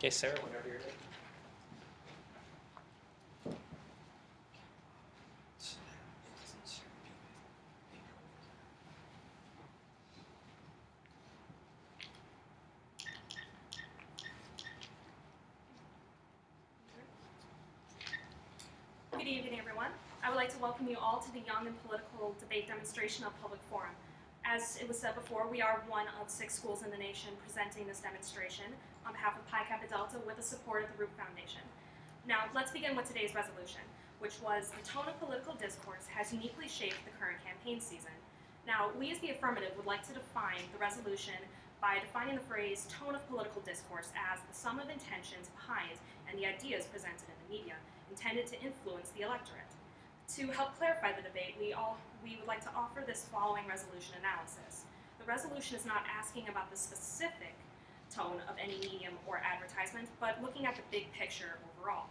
Okay, Sarah, whenever you're ready. Good evening, everyone. I would like to welcome you all to the Young and Political Debate Demonstration of Public Forum. As it was said before, we are one of 6 schools in the nation presenting this demonstration on behalf of Pi Kappa Delta with the support of the Root Foundation. Now, let's begin with today's resolution, which was the tone of political discourse has uniquely shaped the current campaign season. Now, we as the affirmative would like to define the resolution by defining the phrase tone of political discourse as the sum of intentions behind and the ideas presented in the media intended to influence the electorate. To help clarify the debate, we would like to offer this following resolution analysis. The resolution is not asking about the specific tone of any medium or advertisement, but looking at the big picture overall.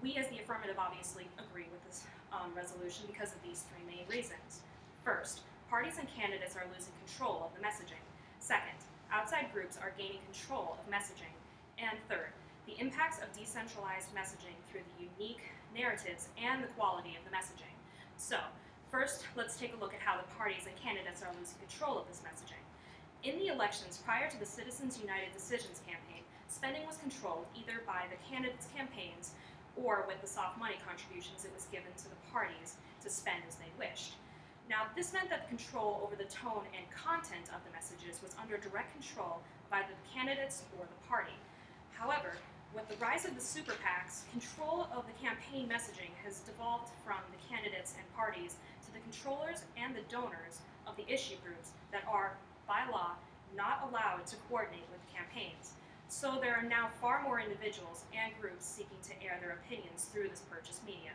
We as the affirmative obviously agree with this resolution because of these 3 main reasons. First, parties and candidates are losing control of the messaging. Second, outside groups are gaining control of messaging. And third, the impacts of decentralized messaging through the unique narratives and the quality of the messaging. So, first, let's take a look at how the parties and candidates are losing control of this messaging. In the elections prior to the Citizens United Decisions campaign, spending was controlled either by the candidates' campaigns or with the soft money contributions it was given to the parties to spend as they wished. Now, this meant that the control over the tone and content of the messages was under direct control by the candidates or the party. However, with the rise of the super PACs, control of the campaign messaging has devolved from the candidates and parties to the controllers and the donors of the issue groups that are, by law, not allowed to coordinate with campaigns. So there are now far more individuals and groups seeking to air their opinions through this purchased media.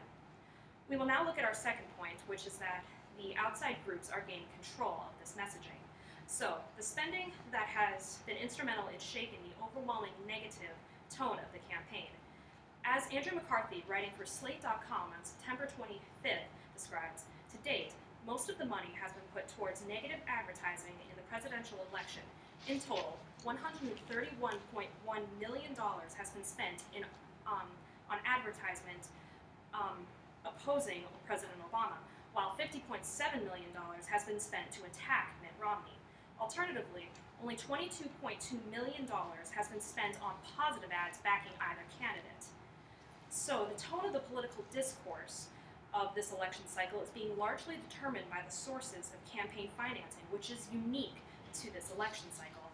We will now look at our second point, which is that the outside groups are gaining control of this messaging. So, the spending that has been instrumental in shaping the overwhelming negative tone of the campaign. As Andrew McCarthy, writing for Slate.com on September 25th, describes, to date, most of the money has been put towards negative advertising in the presidential election. In total, $131.1 million has been spent on advertisement opposing President Obama, while $50.7 million has been spent to attack Mitt Romney. Alternatively, only $22.2 million has been spent on positive ads backing either candidate. So the tone of the political discourse of this election cycle is being largely determined by the sources of campaign financing, which is unique to this election cycle.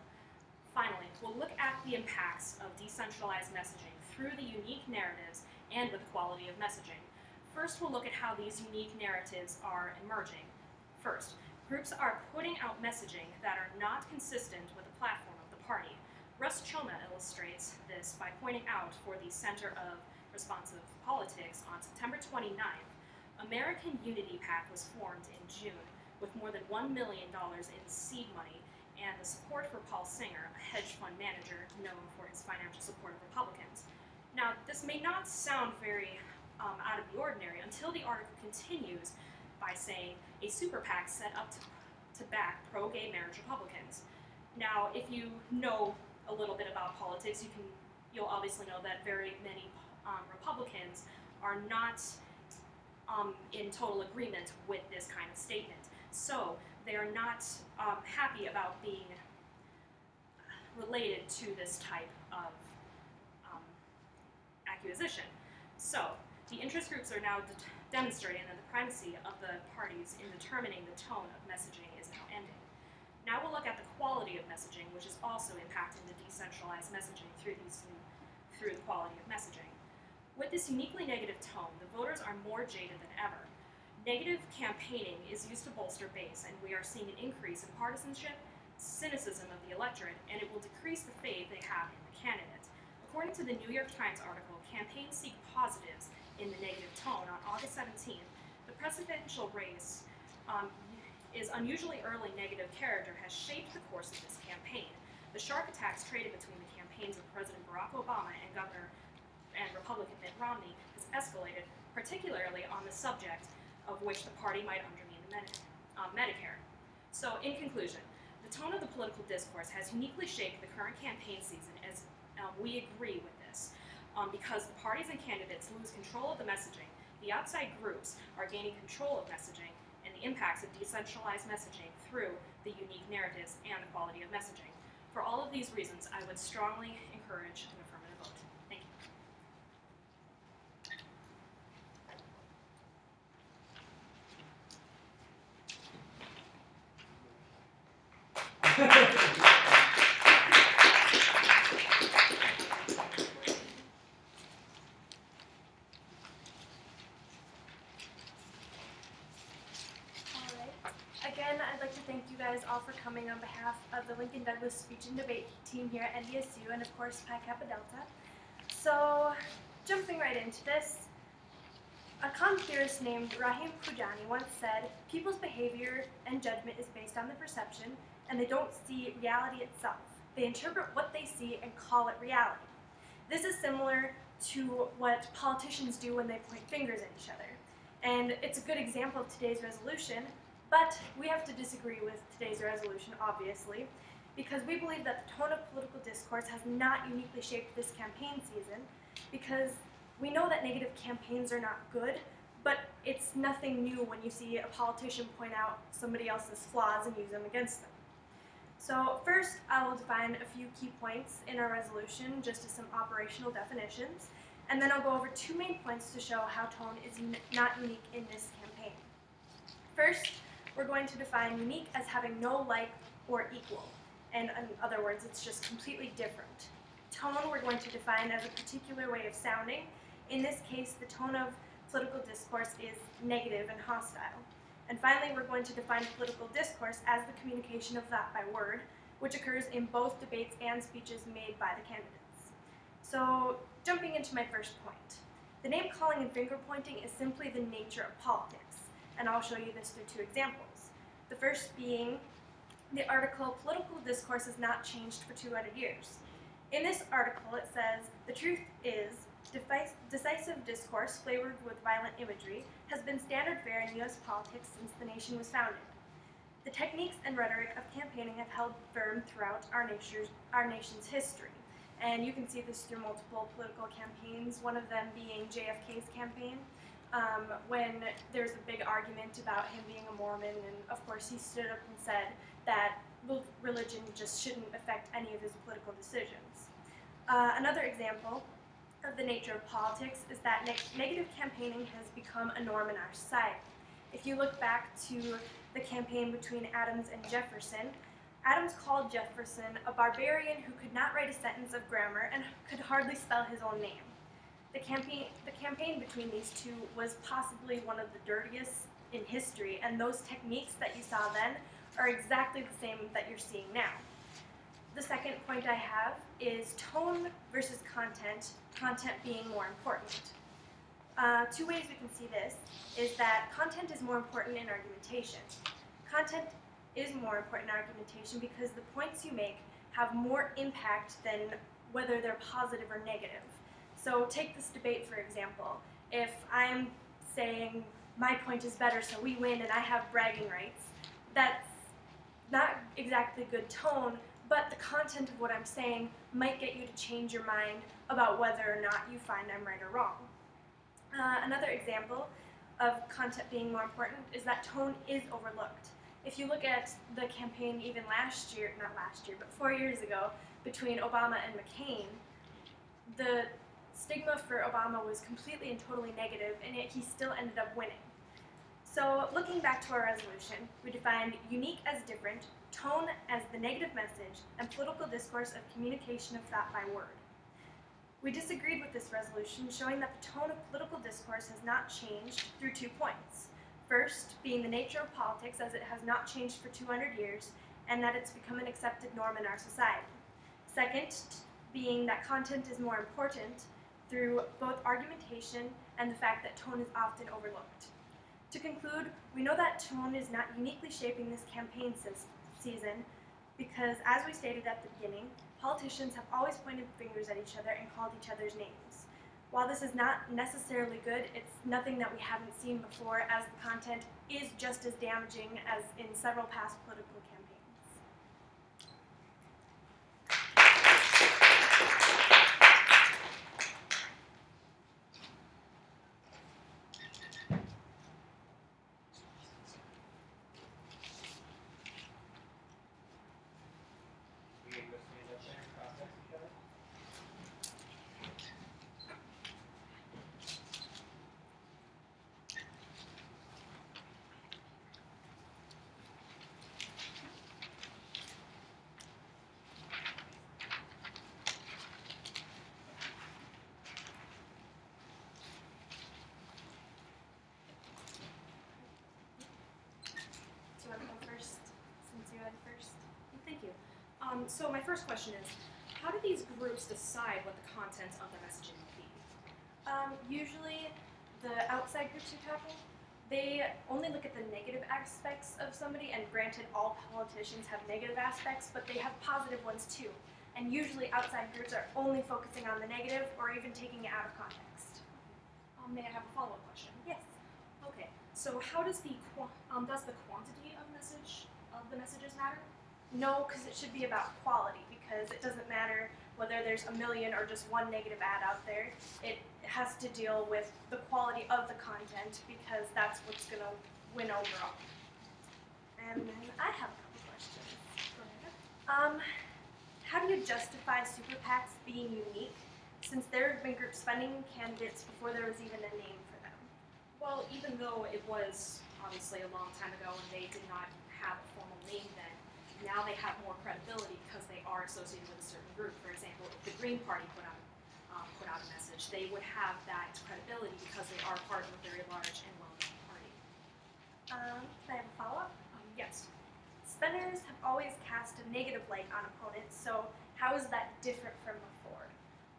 Finally, we'll look at the impacts of decentralized messaging through the unique narratives and the quality of messaging. First, we'll look at how these unique narratives are emerging. First, groups are putting out messaging that are not consistent with the platform of the party. Russ Choma illustrates this by pointing out for the Center of Responsive Politics on September 29th, American Unity PAC was formed in June with more than $1 million in seed money and the support for Paul Singer, a hedge fund manager known for his financial support of Republicans. Now, this may not sound very out of the ordinary until the article continues by saying a super PAC set up to back pro-gay marriage Republicans. Now, if you know a little bit about politics, you'll obviously know that very many Republicans are not in total agreement with this kind of statement. So they are not happy about being related to this type of acquisition. So the interest groups are now demonstrating that the primacy of the parties in determining the tone of messaging is now ending. Now we'll look at the quality of messaging, which is also impacting the decentralized messaging through the quality of messaging. With this uniquely negative tone, the voters are more jaded than ever. Negative campaigning is used to bolster base, and we are seeing an increase in partisanship, cynicism of the electorate, and it will decrease the faith they have in the candidate. According to the New York Times article, Campaigns Seek Positives in the Negative Tone on August 17th, the presidential race is unusually early negative character has shaped the course of this campaign. The sharp attacks traded between the campaigns of President Barack Obama and Governor and Republican Mitt Romney has escalated, particularly on the subject of which the party might undermine Medicare. So, in conclusion, the tone of the political discourse has uniquely shaped the current campaign season as We agree with this because the parties and candidates lose control of the messaging. The outside groups are gaining control of messaging and the impacts of decentralized messaging through the unique narratives and the quality of messaging. For all of these reasons, I would strongly encourage an affirmative vote. Thank you. Again, I'd like to thank you guys all for coming on behalf of the Lincoln Douglas Speech and Debate team here at NDSU and of course Pi Kappa Delta. So, jumping right into this, a common theorist named Rahim Khoujani once said, "People's behavior and judgment is based on their perception, and they don't see reality itself. They interpret what they see and call it reality." This is similar to what politicians do when they point fingers at each other. And it's a good example of today's resolution, but we have to disagree with today's resolution, obviously, because we believe that the tone of political discourse has not uniquely shaped this campaign season, because we know that negative campaigns are not good, but it's nothing new when you see a politician point out somebody else's flaws and use them against them. So first, I will define a few key points in our resolution, just as some operational definitions, and then I'll go over two main points to show how tone is not unique in this campaign. First, we're going to define unique as having no like or equal, and in other words, it's just completely different. Tone we're going to define as a particular way of sounding. In this case, the tone of political discourse is negative and hostile. And finally, we're going to define political discourse as the communication of thought by word, which occurs in both debates and speeches made by the candidates. So, jumping into my first point. The name calling and finger pointing is simply the nature of politics, and I'll show you this through two examples. The first being the article, "Political discourse has not changed for 200 years. In this article, it says, "The truth is, decisive discourse flavored with violent imagery has been standard fare in U.S. politics since the nation was founded. The techniques and rhetoric of campaigning have held firm throughout our nation's history." And you can see this through multiple political campaigns, one of them being JFK's campaign, when there's a big argument about him being a Mormon, and of course he stood up and said that religion just shouldn't affect any of his political decisions. Another example of the nature of politics is that negative campaigning has become a norm in our society. If you look back to the campaign between Adams and Jefferson, Adams called Jefferson a barbarian who could not write a sentence of grammar and could hardly spell his own name. The campaign between these two was possibly one of the dirtiest in history, and those techniques that you saw then are exactly the same that you're seeing now. The second point I have is tone versus content being more important. Two ways we can see this is that content is more important in argumentation. Content is more important in argumentation because the points you make have more impact than whether they're positive or negative. So take this debate, for example. If I'm saying my point is better so we win and I have bragging rights, that's not exactly good tone, but the content of what I'm saying might get you to change your mind about whether or not you find I'm right or wrong. Another example of content being more important is that tone is overlooked. If you look at the campaign even last year, not last year, but 4 years ago, between Obama and McCain, the stigma for Obama was completely and totally negative, and yet he still ended up winning. So looking back to our resolution, we defined unique as different, tone as the negative message, and political discourse of communication of thought by word. We disagreed with this resolution, showing that the tone of political discourse has not changed through 2 points. First, being the nature of politics as it has not changed for 200 years, and that it's become an accepted norm in our society. Second, being that content is more important through both argumentation and the fact that tone is often overlooked. To conclude, we know that tone is not uniquely shaping this campaign season because, as we stated at the beginning, politicians have always pointed fingers at each other and called each other's names. While this is not necessarily good, it's nothing that we haven't seen before, as the content is just as damaging as in several past political campaigns. So my first question is, how do these groups decide what the content of the messaging will be? Usually, the outside groups you're talking, they only look at the negative aspects of somebody, and granted, all politicians have negative aspects, but they have positive ones too. And usually, outside groups are only focusing on the negative or even taking it out of context. May I have a follow-up question? Yes. Okay. So how does the quantity of the messages matter? No, because it should be about quality, because it doesn't matter whether there's a million or just one negative ad out there. It has to deal with the quality of the content, because that's what's going to win overall. And then I have a couple questions. Go ahead. How do you justify super PACs being unique, since there have been groups funding candidates before there was even a name for them? Well, even though it was obviously a long time ago and they did not have a formal name then, now they have more credibility because they are associated with a certain group. For example, if the Green Party put out a message, they would have that credibility because they are part of a very large and well-known party. Can I have a follow-up? Yes. Spenders have always cast a negative light on opponents, so how is that different from before?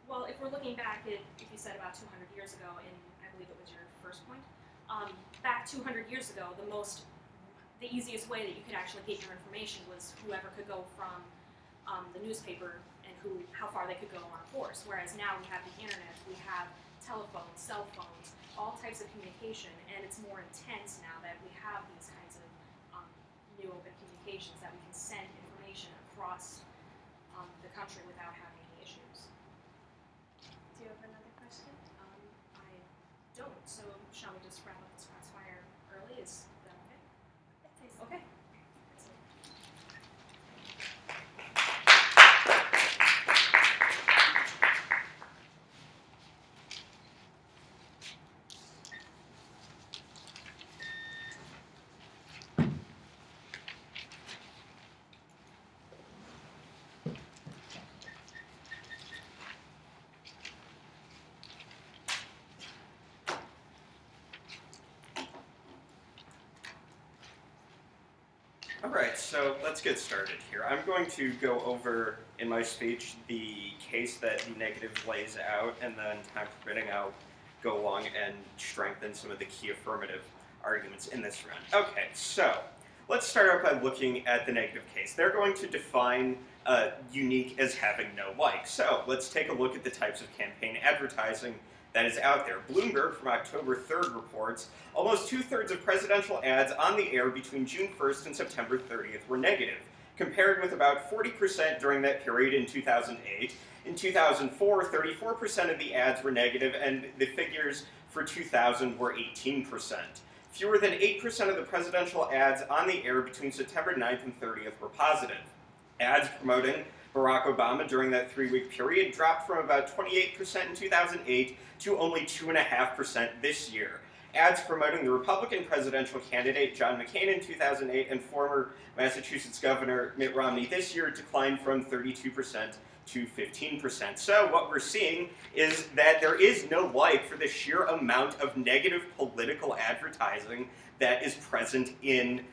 Well, if we're looking back at, if you said about 200 years ago, and I believe it was your first point, back 200 years ago, the easiest way that you could actually get your information was whoever could go from the newspaper and how far they could go on a horse. Whereas now we have the internet, we have telephones, cell phones, all types of communication, and it's more intense now that we have these kinds of new open communications that we can send information across the country without having any issues. Do you have another question? I don't, so shall we just wrap up this crossfire early? Is that okay? I'd say so. Okay. Alright, so let's get started here. I'm going to go over, in my speech, the case that the negative lays out, and then, time permitting, I'll go along and strengthen some of the key affirmative arguments in this round. Okay, so let's start out by looking at the negative case. They're going to define unique as having no like. So let's take a look at the types of campaign advertising that is out there. Bloomberg from October 3rd reports almost 2/3 of presidential ads on the air between June 1st and September 30th were negative, compared with about 40% during that period in 2008. In 2004, 34% of the ads were negative, and the figures for 2000 were 18%. Fewer than 8% of the presidential ads on the air between September 9th and 30th were positive. Ads promoting Barack Obama during that 3-week period dropped from about 28% in 2008 to only 2.5% this year. Ads promoting the Republican presidential candidate John McCain in 2008 and former Massachusetts Governor Mitt Romney this year declined from 32% to 15%. So what we're seeing is that there is no like for the sheer amount of negative political advertising that is present in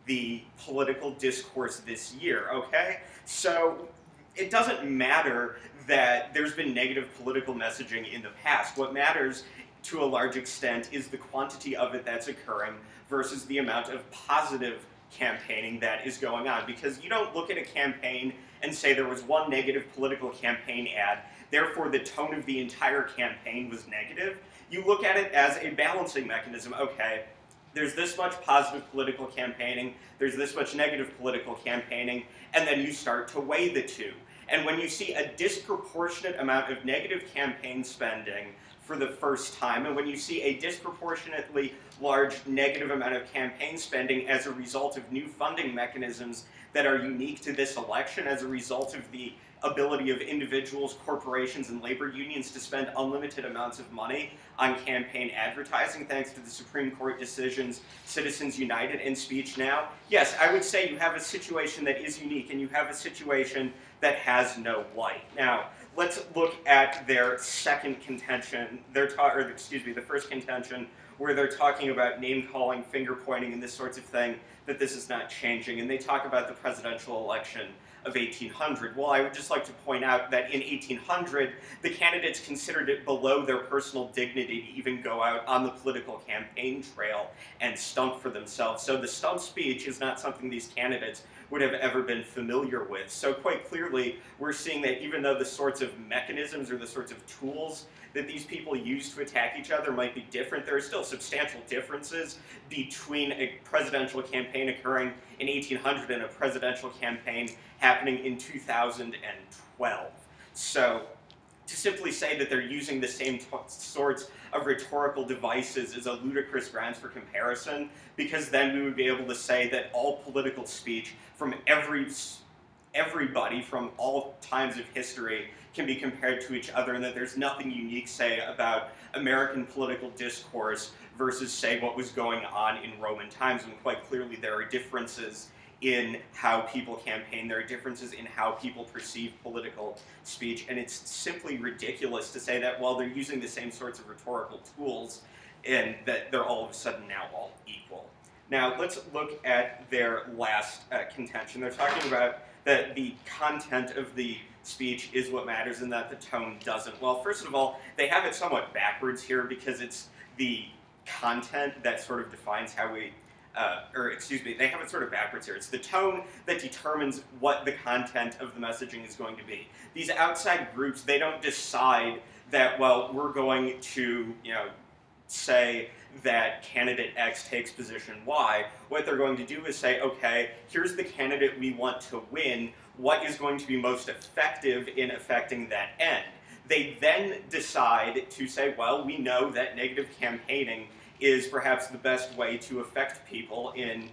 the political discourse this year, okay? So it doesn't matter that there's been negative political messaging in the past. What matters to a large extent is the quantity of it that's occurring versus the amount of positive campaigning that is going on. Because you don't look at a campaign and say there was one negative political campaign ad, therefore the tone of the entire campaign was negative. You look at it as a balancing mechanism. Okay, there's this much positive political campaigning, there's this much negative political campaigning, and then you start to weigh the two. And when you see a disproportionate amount of negative campaign spending for the first time, and when you see a disproportionately large negative amount of campaign spending as a result of new funding mechanisms that are unique to this election, as a result of the ability of individuals, corporations, and labor unions to spend unlimited amounts of money on campaign advertising thanks to the Supreme Court decisions, Citizens United, and Speech Now, yes, I would say you have a situation that is unique, and you have a situation that has no like. Now, let's look at their second contention, the first contention, where they're talking about name-calling, finger-pointing, and this sorts of thing, that this is not changing. And they talk about the presidential election of 1800. Well, I would just like to point out that in 1800, the candidates considered it below their personal dignity to even go out on the political campaign trail and stump for themselves. So the stump speech is not something these candidates would have ever been familiar with. So quite clearly, we're seeing that even though the sorts of mechanisms or the sorts of tools that these people use to attack each other might be different, there are still substantial differences between a presidential campaign occurring in 1800 and a presidential campaign happening in 2012. So to simply say that they're using the same sorts of rhetorical devices is a ludicrous grounds for comparison, because then we would be able to say that all political speech from everybody from all times of history can be compared to each other, and that there's nothing unique, say, about American political discourse versus, say, what was going on in Roman times, when quite clearly there are differences in how people campaign, there are differences in how people perceive political speech, and it's simply ridiculous to say that while they're using the same sorts of rhetorical tools, and that they're all of a sudden now all equal. Now, let's look at their last contention. They're talking about that the content of the speech is what matters and that the tone doesn't. Well, first of all, they have it somewhat backwards here, because it's the content that sort of defines how we, they have it sort of backwards here. It's the tone that determines what the content of the messaging is going to be. These outside groups, they don't decide that, well, we're going to, say that candidate X takes position Y. What they're going to do is say, okay, here's the candidate we want to win. What is going to be most effective in affecting that end? They then decide to say, well, we know that negative campaigning is perhaps the best way to affect people in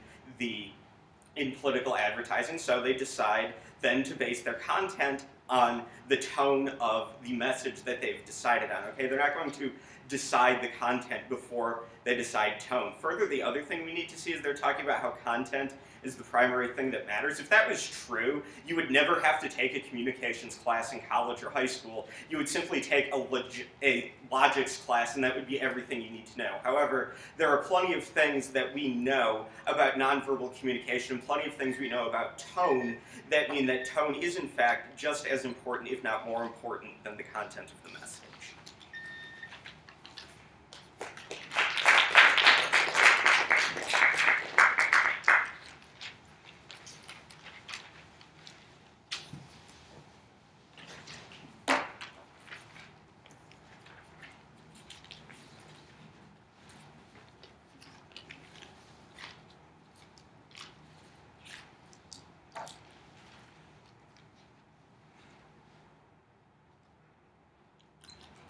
political advertising, so they decide then to base their content on the tone of the message that they've decided on. Okay, they're not going to decide the content before they decide tone. Further, the other thing we need to see is they're talking about how content is the primary thing that matters. If that was true, you would never have to take a communications class in college or high school. You would simply take a logics class, and that would be everything you need to know. However, there are plenty of things that we know about nonverbal communication, plenty of things we know about tone, that mean that tone is in fact just as important, if not more important, than the content of the message.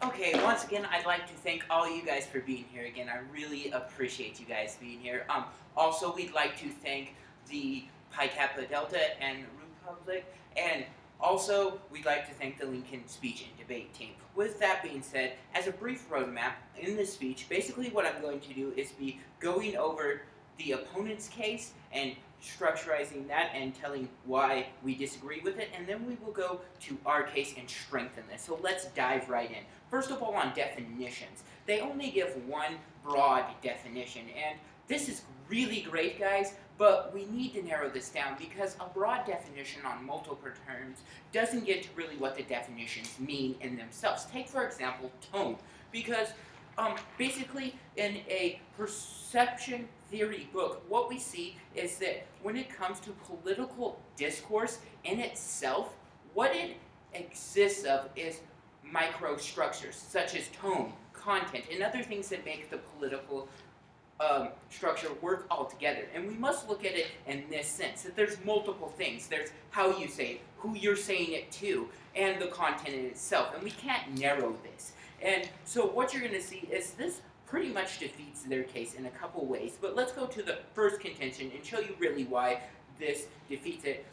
Okay, once again, I'd like to thank all you guys for being here again. I really appreciate you guys being here. Also, we'd like to thank the Pi Kappa Delta and Republic, and also, we'd like to thank the Lincoln Speech and Debate team. With that being said, as a brief roadmap in this speech, basically what I'm going to do is be going over the opponent's case and structurizing that and telling why we disagree with it, and then we will go to our case and strengthen this. So let's dive right in. First of all, on definitions. They only give one broad definition, and this is really great, guys, but we need to narrow this down because a broad definition on multiple terms doesn't get to really what the definitions mean in themselves. Take, for example, tone, because basically in a perception theory book, what we see is that when it comes to political discourse in itself, what it exists of is microstructures, such as tone, content, and other things that make the political structure work all together. And we must look at it in this sense, that there's multiple things. There's how you say it, who you're saying it to, and the content in itself. And we can't narrow this. And so what you're going to see is this pretty much defeats their case in a couple ways. But let's go to the first contention and show you really why this defeats it.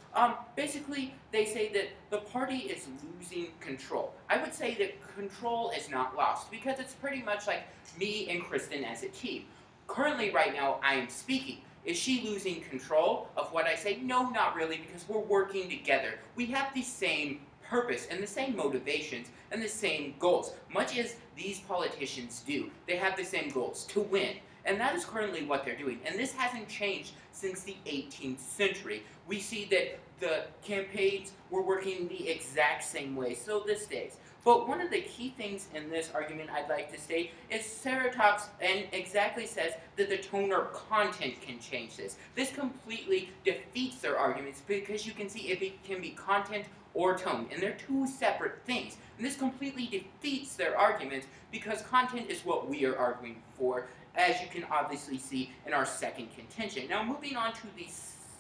Basically, they say that the party is losing control. I would say that control is not lost because it's pretty much like me and Kristen as a team. Currently, right now, I am speaking. Is she losing control of what I say? No, not really, because we're working together. We have the same purpose and the same motivations and the same goals, much as these politicians do. They have the same goals, to win. And that is currently what they're doing. And this hasn't changed since the 18th century. We see that the campaigns were working the exact same way, so this stays. But one of the key things in this argument I'd like to state is Sarah talks and exactly says that the tone or content can change this. This completely defeats their arguments because you can see it can be content or tone, and they're two separate things. And this completely defeats their arguments because content is what we are arguing for, as you can obviously see in our second contention. Now moving on to the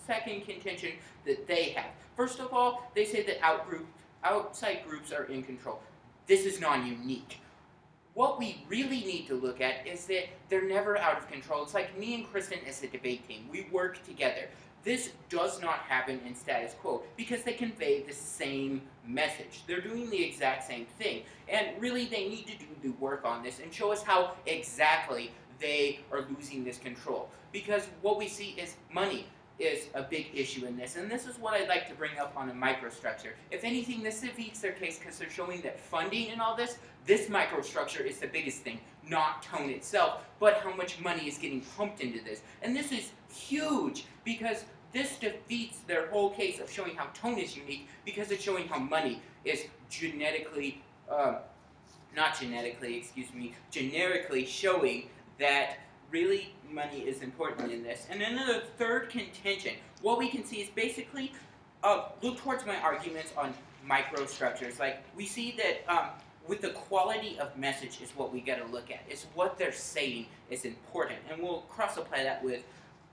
second contention that they have. First of all, they say that outside groups are in control. This is non-unique. What we really need to look at is that they're never out of control. It's like me and Kristen as a debate team. We work together. This does not happen in status quo because they convey the same message. They're doing the exact same thing. And really they need to do the work on this and show us how exactly they are losing this control. Because what we see is money is a big issue in this, and this is what I'd like to bring up on a microstructure. If anything, this defeats their case because they're showing that funding and all this microstructure is the biggest thing, not tone itself, but how much money is getting pumped into this. And this is huge because this defeats their whole case of showing how tone is unique because it's showing how money is generically showing that really money is important in this. And then the third contention, what we can see is basically, look towards my arguments on microstructures. Like, we see that with the quality of message is what we got to look at. It's what they're saying is important. And we'll cross-apply that with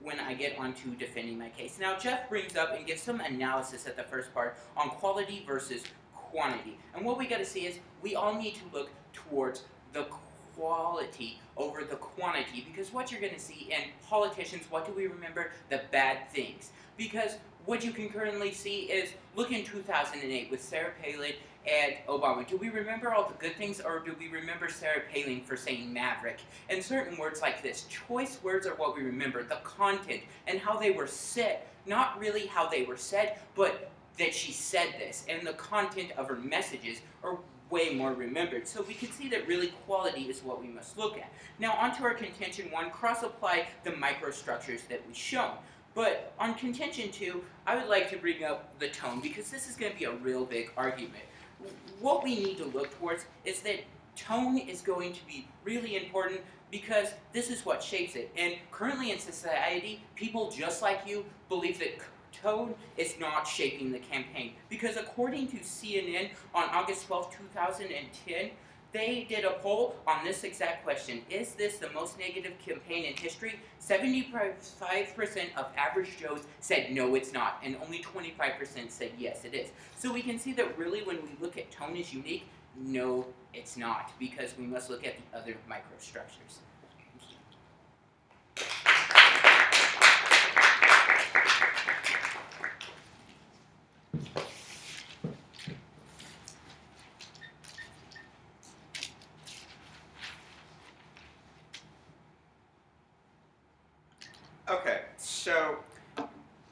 when I get onto defending my case. Now, Jeff brings up and gives some analysis at the first part on quality versus quantity. And what we got to see is we all need to look towards the quality over the quantity, because what you're going to see in politicians, what do we remember? The bad things. Because what you can currently see is, look in 2008 with Sarah Palin and Obama. Do we remember all the good things, or do we remember Sarah Palin for saying maverick? And certain words like this, choice words are what we remember, the content and how they were said. Not really how they were said, but that she said this, and the content of her messages are way more remembered. So we can see that really quality is what we must look at. Now onto our contention 1, cross-apply the microstructures that we've shown. But on contention 2, I would like to bring up the tone, because this is going to be a real big argument. What we need to look towards is that tone is going to be really important because this is what shapes it. And currently in society, people just like you believe that tone is not shaping the campaign. Because according to CNN on August 12, 2010, they did a poll on this exact question. Is this the most negative campaign in history? 75% of average Joes said no, it's not. And only 25% said yes, it is. So we can see that really when we look at tone is unique, no, it's not. Because we must look at the other microstructures. Okay, so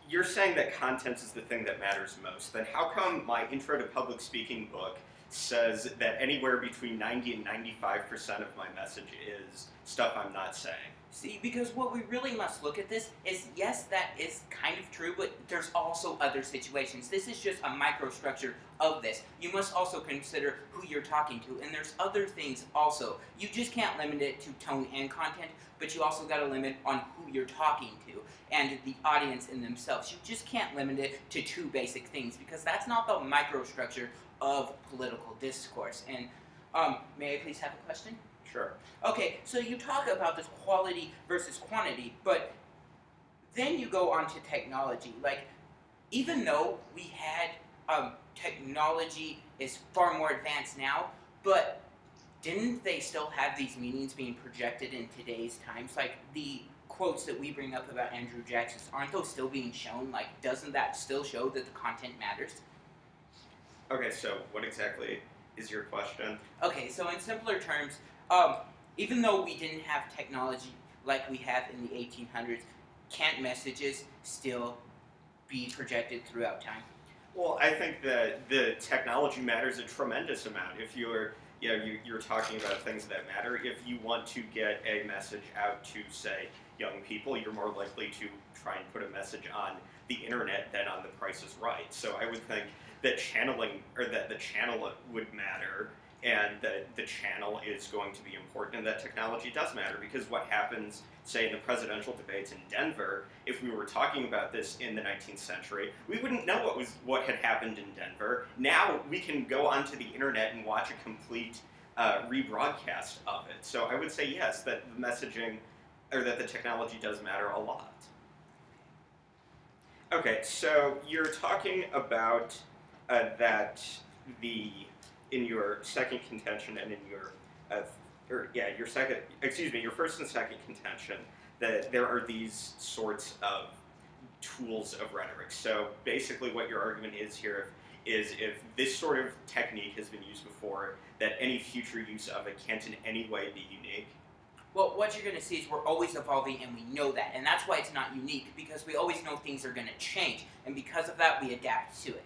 you're saying that content is the thing that matters most. Then how come my Intro to Public Speaking book says that anywhere between 90 and 95% of my message is stuff I'm not saying? See, because what we really must look at this is, yes, that is kind of true, but there's also other situations. This is just a microstructure of this. You must also consider who you're talking to, and there's other things also. You just can't limit it to tone and content, but you also got to limit on who you're talking to and the audience in themselves. You just can't limit it to 2 basic things, because that's not the microstructure of political discourse. And may I please have a question? Sure. Okay, so you talk about this quality versus quantity, but then you go on to technology. Like, even though we had technology is far more advanced now, but didn't they still have these meanings being projected in today's times? Like, the quotes that we bring up about Andrew Jackson, aren't those still being shown? Like, doesn't that still show that the content matters? Okay, so what exactly is your question? Okay, so in simpler terms, even though we didn't have technology like we have in the 1800s, can't messages still be projected throughout time? Well, I think that the technology matters a tremendous amount. If you're talking about things that matter. If you want to get a message out to, say, young people, you're more likely to try and put a message on the internet than on The Price is Right. So I would think that that the channel would matter, and that the channel is going to be important, and that technology does matter, because what happens, say, in the presidential debates in Denver, if we were talking about this in the 19th century, we wouldn't know what had happened in Denver. Now we can go onto the internet and watch a complete rebroadcast of it. So I would say yes, that the messaging, or that the technology does matter a lot. Okay, so you're talking about that in your second contention and in your your first and second contention, that there are these sorts of tools of rhetoric. So basically what your argument is here is, if this sort of technique has been used before, that any future use of it can't in any way be unique. Well, what you're going to see is we're always evolving, and we know that. And that's why it's not unique, because we always know things are going to change. And because of that, we adapt to it.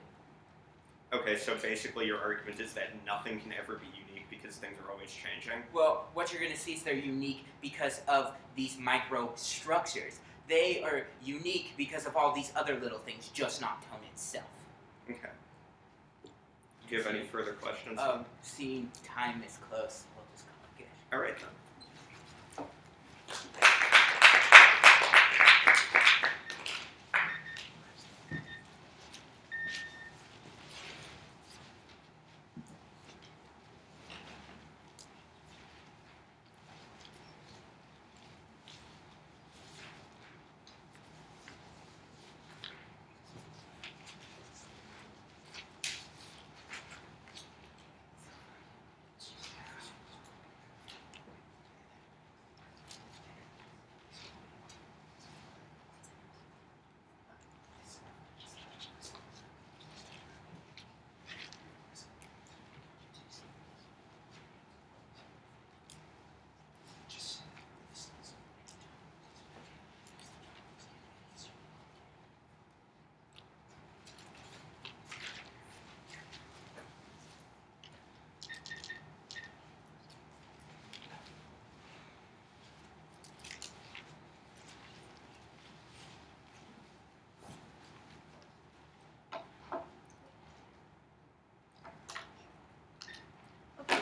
Okay, so basically your argument is that nothing can ever be unique because things are always changing? Well, what you're going to see is they're unique because of these microstructures. They are unique because of all these other little things, just not tone itself. Okay. Do you have any further questions? Seeing time is close, we'll just call it good. All right, then.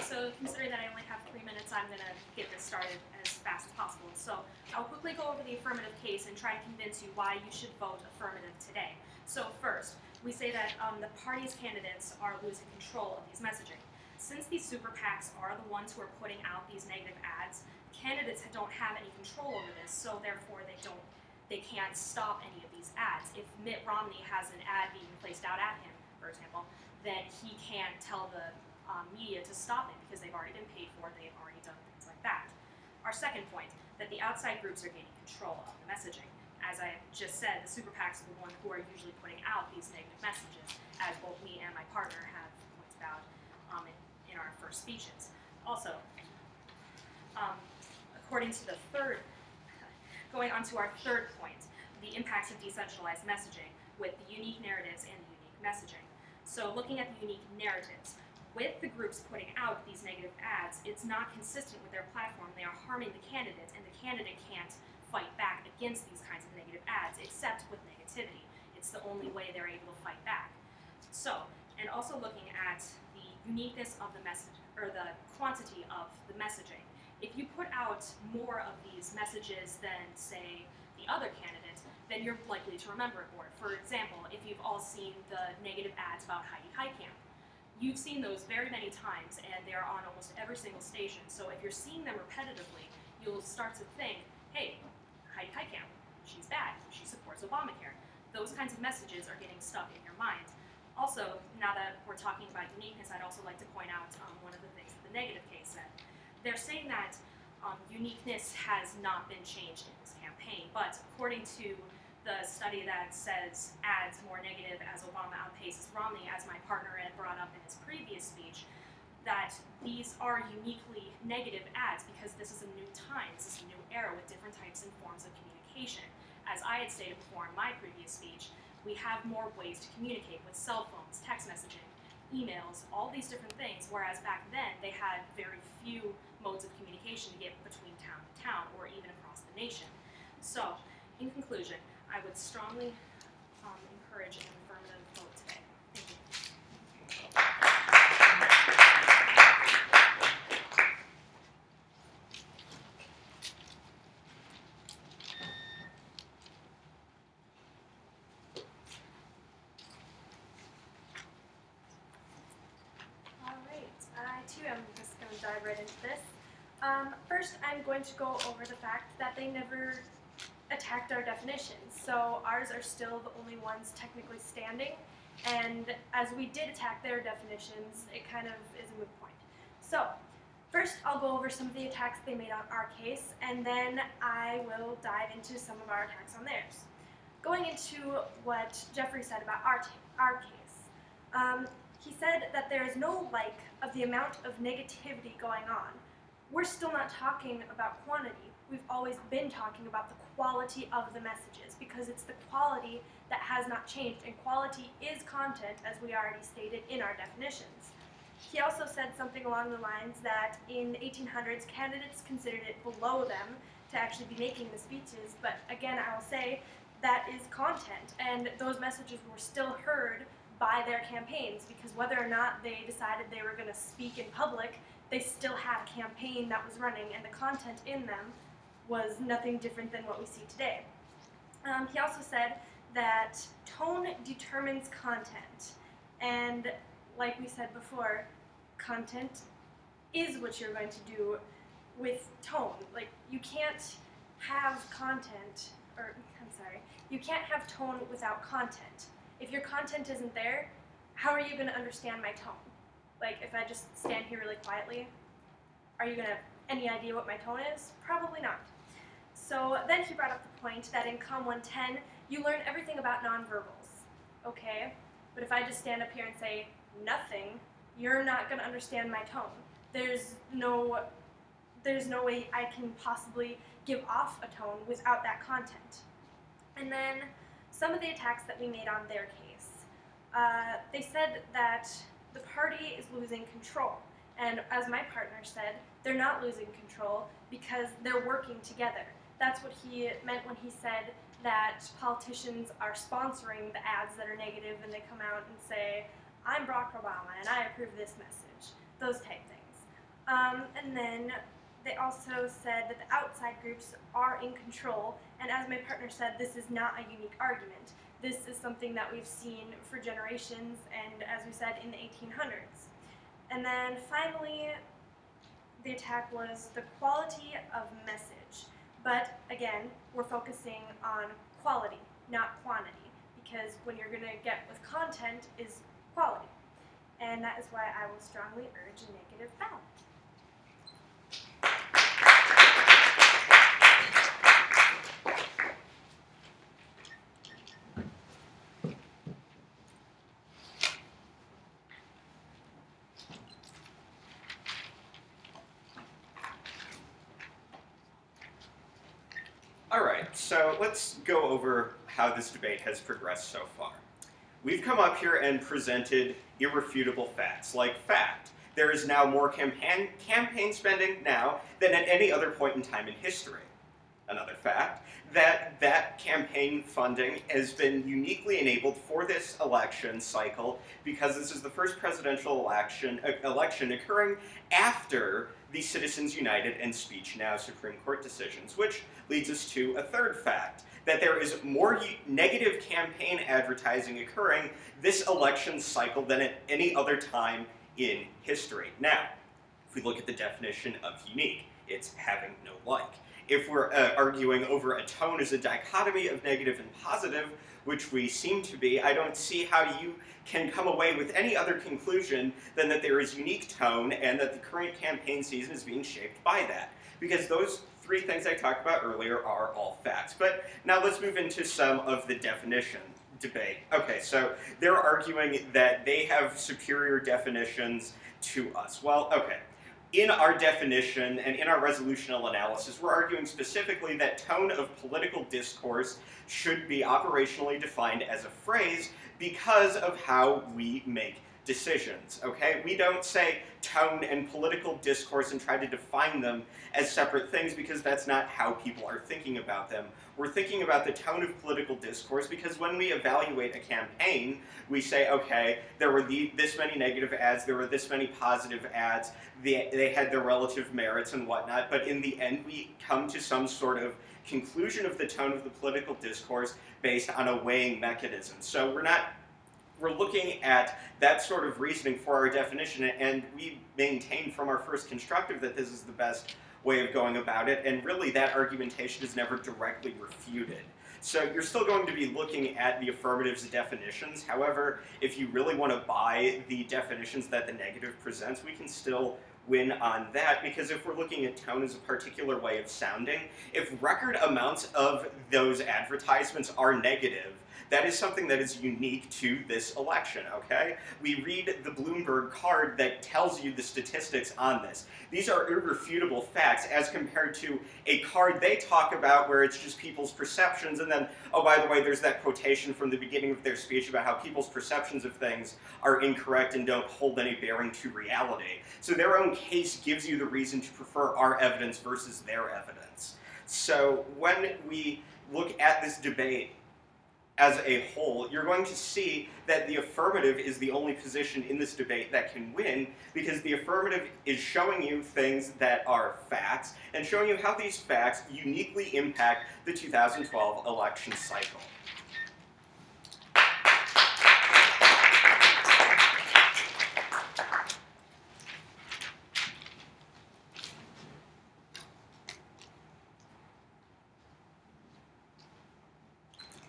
So considering that I only have 3 minutes, I'm going to get this started as fast as possible. So I'll quickly go over the affirmative case and try to convince you why you should vote affirmative today. So first, we say that the party's candidates are losing control of these messaging. Since these super PACs are the ones who are putting out these negative ads, candidates don't have any control over this, so therefore they can't stop any of these ads. If Mitt Romney has an ad being placed out at him, for example, then he can't tell the media to stop it because they've already been paid for, they've already done things like that. Our second point, that the outside groups are gaining control of the messaging. As I just said, the super PACs are the ones who are usually putting out these negative messages, as both me and my partner have pointed out in our first speeches. Also, according to the going on to our third point, the impacts of decentralized messaging with the unique narratives and the unique messaging. So looking at the unique narratives, with the groups putting out these negative ads, it's not consistent with their platform. They are harming the candidate, and the candidate can't fight back against these kinds of negative ads except with negativity. It's the only way they're able to fight back. So, and also looking at the uniqueness of the message, or the quantity of the messaging. If you put out more of these messages than, say, the other candidate, then you're likely to remember it more. For example, if you've all seen the negative ads about Heidi Heitkamp, you've seen those very many times, and they're on almost every single station. So if you're seeing them repetitively, you'll start to think, hey, Heidi Heitkamp, she's bad, she supports Obamacare. Those kinds of messages are getting stuck in your mind. Also, now that we're talking about uniqueness, I'd also like to point out one of the things that the negative case said. They're saying that uniqueness has not been changed in this campaign, but according to the study that says ads more negative as Obama outpaces Romney, as my partner had brought up in his previous speech, that these are uniquely negative ads because this is a new time, this is a new era with different types and forms of communication. As I had stated before in my previous speech, We have more ways to communicate with cell phones, text messaging, emails, all these different things, whereas back then they had very few modes of communication to get between town to town or even across the nation. So, in conclusion, I would strongly encourage an affirmative vote today. Thank you. I too am just going to dive right into this. First, I'm going to go over the fact that they never attacked our definitions. So ours are still the only ones technically standing, and as we did attack their definitions, it kind of is a moot point. So first, I'll go over some of the attacks they made on our case, and then I will dive into some of our attacks on theirs. Going into what Jeffrey said about our case. He said that there is no like of the amount of negativity going on. We're still not talking about quantity. We've always been talking about the quality of the messages, because it's the quality that has not changed, and quality is content, as we already stated in our definitions. He also said something along the lines that in the 1800s, candidates considered it below them to actually be making the speeches, but again, I will say that is content, and those messages were still heard by their campaigns, because whether or not they decided they were going to speak in public, they still had a campaign that was running, and the content in them was nothing different than what we see today. He also said that tone determines content, and like we said before, content is what you're going to do with tone. Like, you can't have content, or I'm sorry, you can't have tone without content. If your content isn't there, how are you going to understand my tone? Like, if I just stand here really quietly, are you going to have any idea what my tone is? Probably not. So then he brought up the point that in Com 110, you learn everything about nonverbals. Okay, but if I just stand up here and say nothing, you're not going to understand my tone. There's no way I can possibly give off a tone without that content. And then some of the attacks that we made on their case. They said that the party is losing control. And as my partner said, they're not losing control because they're working together. That's what he meant when he said that politicians are sponsoring the ads that are negative, and they come out and say, I'm Barack Obama and I approve this message. Those type things. And then they also said that the outside groups are in control, and as my partner said, this is not a unique argument. This is something that we've seen for generations, and as we said, in the 1800s. And then finally, the attack was the quality of message. But again, we're focusing on quality, not quantity, because when you're going to get with content is quality. And that is why I will strongly urge a negative ballot. Alright, so let's go over how this debate has progressed so far. We've come up here and presented irrefutable facts, like fact, there is now more campaign spending now than at any other point in time in history. Another fact, that campaign funding has been uniquely enabled for this election cycle because this is the first presidential election occurring after the Citizens United and Speech Now Supreme Court decisions, which leads us to a third fact, that there is more negative campaign advertising occurring this election cycle than at any other time in history. Now, if we look at the definition of unique, it's having no like. If we're arguing over a tone as a dichotomy of negative and positive, which we seem to be, I don't see how you can come away with any other conclusion than that there is unique tone and that the current campaign season is being shaped by that. Because those three things I talked about earlier are all facts. But now let's move into some of the definition debate. Okay, so they're arguing that they have superior definitions to us. Well, okay. in our definition and in our resolutional analysis, we're arguing specifically that tone of political discourse should be operationally defined as a phrase because of how we make decisions, okay? We don't say tone and political discourse and try to define them as separate things because that's not how people are thinking about them. We're thinking about the tone of political discourse because when we evaluate a campaign, we say, okay, there were this many negative ads, there were this many positive ads, they had their relative merits and whatnot, but in the end we come to some sort of conclusion of the tone of the political discourse based on a weighing mechanism. So we're looking at that sort of reasoning for our definition, and we maintain from our first constructive that this is the best way of going about it, and really that argumentation is never directly refuted. So you're still going to be looking at the affirmative's definitions. However, if you really want to buy the definitions that the negative presents, we can still win on that, because if we're looking at tone as a particular way of sounding, if record amounts of those advertisements are negative, that is something that is unique to this election, okay? We read the Bloomberg card that tells you the statistics on this. These are irrefutable facts as compared to a card they talk about where it's just people's perceptions, and then, oh, by the way, there's that quotation from the beginning of their speech about how people's perceptions of things are incorrect and don't hold any bearing to reality. So their own case gives you the reason to prefer our evidence versus their evidence. So when we look at this debate as a whole, you're going to see that the affirmative is the only position in this debate that can win, because the affirmative is showing you things that are facts and showing you how these facts uniquely impact the 2012 election cycle.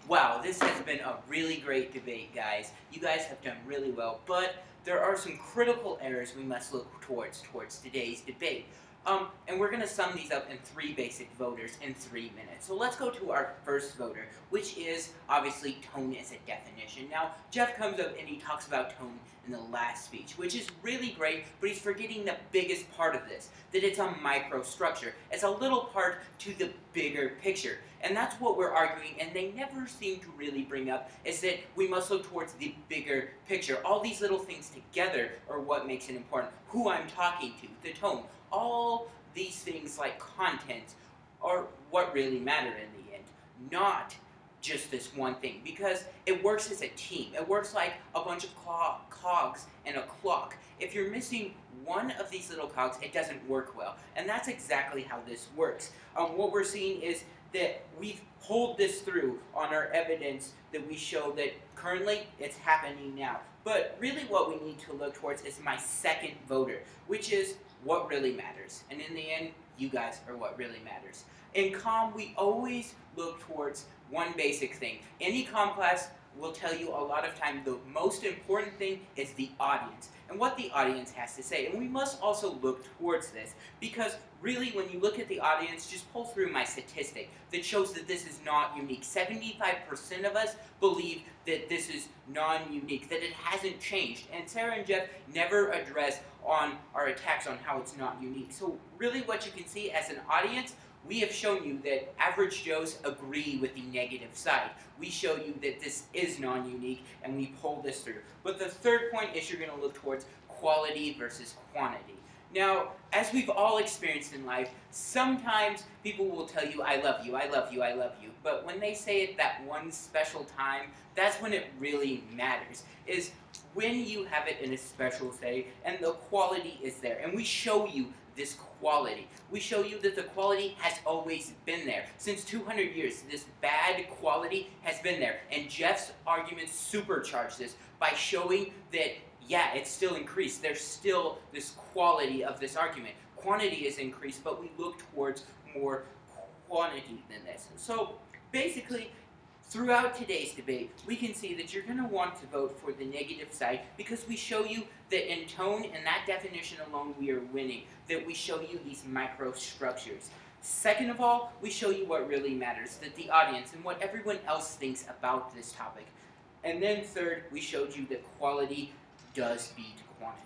Wow, this has been a really great debate, guys. You guys have done really well, but there are some critical errors we must look towards today's debate. And we're going to sum these up in 3 basic voters in 3 minutes. So let's go to our first voter, which is obviously tone as a definition. Now, Jeff comes up and he talks about tone in the last speech, which is really great, but he's forgetting the biggest part of this, that it's a microstructure. It's a little part to the bigger picture. And that's what we're arguing, and they never seem to really bring up, is that we must look towards the bigger picture. All these little things together are what makes it important. Who I'm talking to, the tone, all these things like content are what really matter in the end, not just this one thing, because it works as a team. It works like a bunch of cogs in a clock. If you're missing one of these little cogs, it doesn't work well, and that's exactly how this works. What we're seeing is that we've pulled this through on our evidence that we show that currently it's happening now. But really what we need to look towards is my second voter, which is what really matters. And in the end, you guys are what really matters. In comm, we always look towards one basic thing. Any comm class will tell you a lot of time the most important thing is the audience and what the audience has to say. And we must also look towards this, because really when you look at the audience, just pull through my statistic that shows that this is not unique. 75% of us believe that this is non-unique, that it hasn't changed. And Sarah and Jeff never address on our attacks on how it's not unique. So really what you can see as an audience, we have shown you that average Joes agree with the negative side. We show you that this is non-unique, and we pull this through. But the third point is you're going to look towards quality versus quantity. Now, as we've all experienced in life, sometimes people will tell you, I love you, I love you, I love you. But when they say it that one special time, that's when it really matters, is when you have it in a special setting and the quality is there. And we show you this quality. We show you that the quality has always been there. Since 200 years, this bad quality has been there. And Jeff's arguments supercharge this by showing that, yeah, it's still increased. There's still this quality of this argument. Quantity is increased, but we look towards more quantity than this. So basically, throughout today's debate, we can see that you're going to want to vote for the negative side because we show you that in tone and that definition alone we are winning, that we show you these microstructures. Second of all, we show you what really matters, that the audience and what everyone else thinks about this topic. And then third, we showed you that quality does beat quantity.